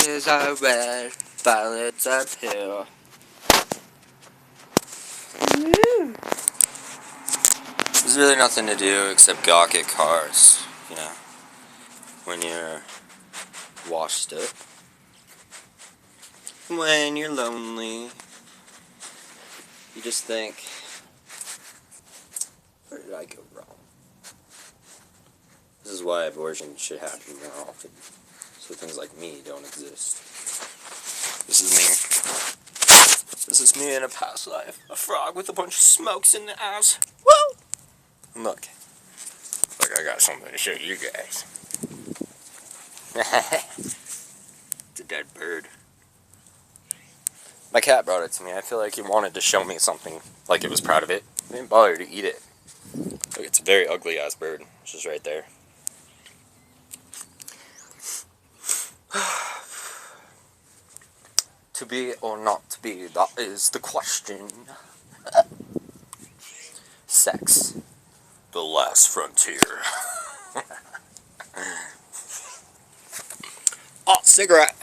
is a red, violet's a pill. There's really nothing to do except gawk at cars, you know, when you're washed up. When you're lonely, you just think, where did I go wrong? This is why abortion should happen more often, so things like me don't exist. This is me. This is me in a past life. A frog with a bunch of smokes in the ass. Woo! Look, I got something to show you guys. It's a dead bird. My cat brought it to me. I feel like he wanted to show me something, like it was proud of it. He didn't bother to eat it. Look, it's a very ugly ass bird. It's just right there. To be or not to be, that is the question. Sex. The last frontier. Hot cigarette.